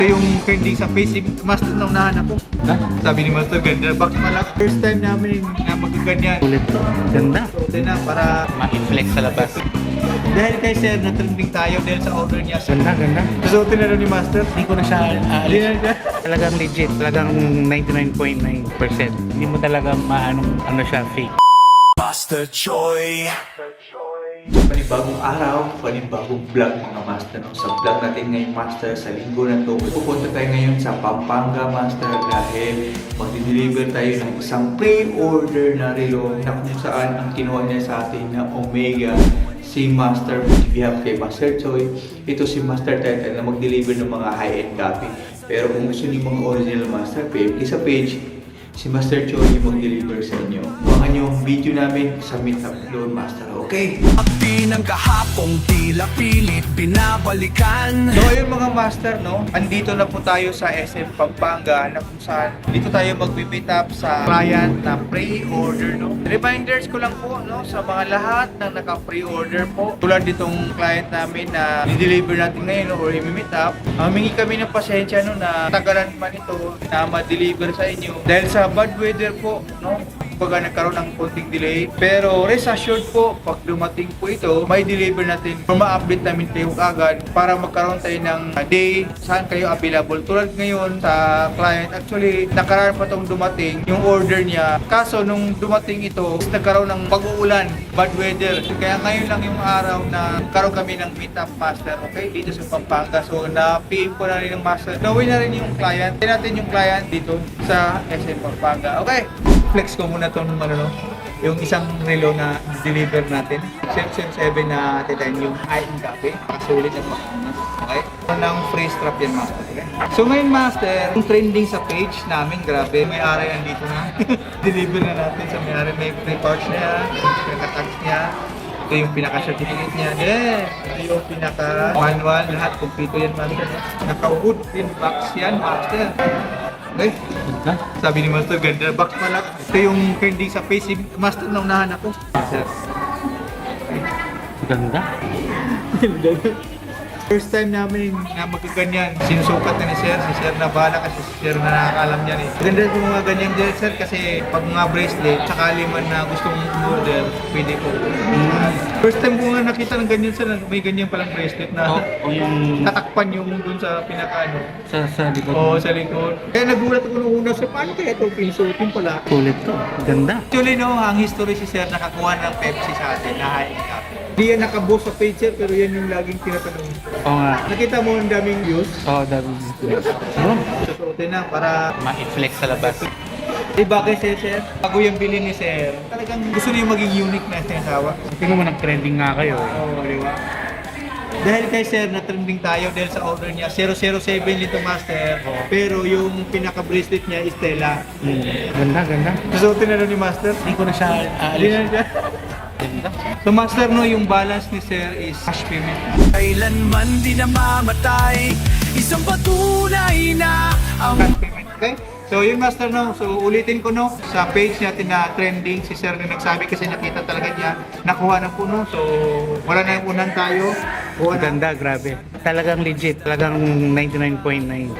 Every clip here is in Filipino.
Yung trending sa face, master na unahan ako. Sabi ni Master, ganda. Bakit pala? First time namin na magkaganyan. Ulit to. Ganda. So, na para Ma-inflex sa labas. dahil kay Sir, na-trending tayo dahil sa order niya. Ganda, ganda. Susuotin na rin ni Master. Hindi ko na siya Hindi na siya. Talagang legit. Talagang 99.9%. Hindi mo talaga ano siya, fake. Master Choi. Panibagong araw, panibagong vlog mga master. Sa vlog natin ngayon master, sa linggo na to, pupunta tayo ngayon sa Pampanga master dahil mag-deliver tayo ng isang pre-order na relo na kung saan ang kinuha niya sa atin na Omega si Master behalf kay Master Choi. Ito si Master Titan na mag-deliver ng mga high-end copy. Pero kung gusto niyo mga original master, sa page, si Master Choi yung mag-deliver sa inyo. Abangan yung video namin sa meetup doon, Master. Okay? Akti ng kahapong tila pilit binabalikan. So ayun mga Master, no? Andito na po tayo sa SM Pampanga na kung saan dito tayo mag-meet up sa client na pre-order, no? Reminders ko lang po, no? Sa mga lahat na naka-pre-order po. Tulad ditong client namin na i-deliver natin ngayon, no? Or i-meet up. Humingi kami ng pasensya, no? Na tagalan man ito na ma-deliver sa inyo. Dahil sa bad weather po, no? Pagka nagkaroon ng konting delay. Pero rest assured po, pag dumating po ito, may deliver natin or ma-update namin kayo agad para magkaroon tayo ng day saan kayo available. Tulad ngayon sa client, actually nakaraan pa itong dumating yung order niya. Kaso nung dumating ito, nagkaroon ng pag-uulan, bad weather. Kaya ngayon lang yung araw na nagkaroon kami ng meet-up master, okay, dito sa Pampanga. So na-PM ko na rin ng master. Nawin na rin yung client. Tignan natin yung client dito sa SM Pampanga. Okay, flex ko muna itong yung isang relo na deliver natin. 707 na titanium iron copy. Pasulit at makangas. Okay? Ng free strap yan, Master. Okay? So ngayon, Master, yung trending sa page namin, grabe. May ari andito na. Deliver na natin sa may ari. May free parts niya, pinaka-tax niya. Ito yung pinaka-certificate niya. Yeah! Ito yung pinaka-manual. Lahat, kumpito yan, Master. Naka-wood in box yan, Master. Okay? Sabi ni Master, ganda. Box pala. Ito yung trending sa face. Master, na unahan ako. Sir. Ganda. First time namin na magkaganyan. Sinusukat na ni Sir. Si Sir na bahala kasi si Sir na nakakalam niyan eh. Maganda po mga ganyan dyan, Sir, kasi pag mga bracelet, sakali man na gustong model, pwede po. First time ko nga nakita ng ganyan, Sir, may ganyan palang bracelet na O yung tatakpan yung dun sa pinaka-ano. sa likod. Oo, sa likod. Kaya nagulat ako nung una, Sir, paano kaya ito pinsutin pala? Ulit to. Ganda. Actually, no, ang history si Sir nakakuha ng Pepsi sa atin na high copy. Hindi yan nakaboss sa page, Sir, pero yan yung laging tinatanong. Oo nga. Nakita mo ang daming views? Oo, dami. Oh, Susuotin na para ma-inflex sa labas. diba kay Sir, bago yung bilhin ni Sir, talagang gusto niya maging unique na sinasawa. Tingnan mo, nag-trending nga kayo eh. Oo, di ba? Dahil kay Sir, na-trending tayo dahil sa order niya, 007 dito Master, pero yung pinaka-bracelet niya is Stella. Ganda, ganda. Susuotin na rin ni Master. Hindi ko na siya Hindi na siya. Ganda. So Master, no, yung balance ni Sir is cash payment. Kailanman di namamatay. Isang patunay na ang Cash payment, okay? So yun Master, no, so ulitin ko, no, sa page natin na trending, si Sir na nagsabi kasi nakita talaga niya, nakuha na po, no, so wala na yung unan tayo. Kuha na. Ganda, grabe. Talagang legit. Talagang 99.9%.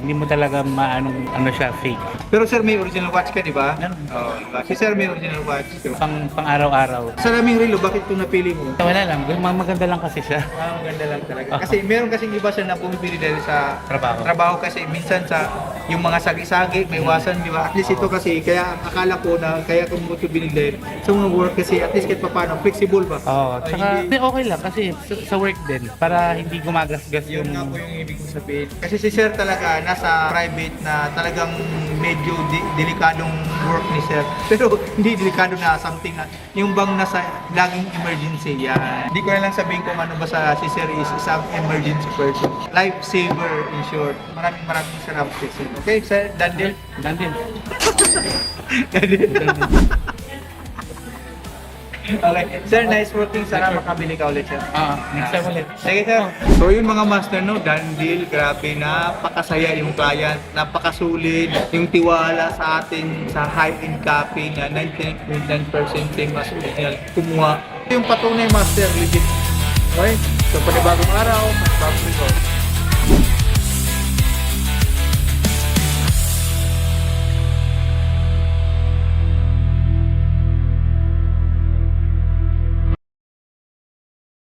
Hindi mo talaga ano siya, fake. Pero Sir, may original watch ka, di ba? Meron. Oo, diba? Si Sir may original watch. So, Pang araw-araw. sa raming relo, bakit ito napili mo? Wala lang. Maganda lang kasi siya. Maganda lang talaga. Kasi meron kasing iba Sir na pumipili dahil sa Trabaho. kasi minsan sa yung mga sagi-sagi, may iwasan, di ba? At least ito kasi, kaya akala ko na kaya kung mo ito binili sa mga work kasi at least kahit paano, flexible ba? Oo. Tsaka okay lang kasi sa work din. Para hindi gumagasgas Yun yung... nga po yung ibig kong sabihin. Kasi si Sir talaga nasa private na talagang medyo delikadong work ni Sir. Pero hindi delikado na something na yung bang nasa laging emergency yan. Hindi ko na lang sabihin kung ano ba sa si Sir is isang emergency person. Lifesaver in short. Maraming salamat kay Sir. Okay, Sir, done deal? Dandin. Okay. Sir, nice working. Sana makabili ka ulit, Sir. Next time ulit. Sige, Sir. So yun mga master, no, done deal. Grabe, napakasaya yung client. Napakasulit. Yung tiwala sa atin sa high-end copy na 99.9% same as original. Kumuha. Yung patunay master, legit. Okay? So panibagong araw, panibagong result.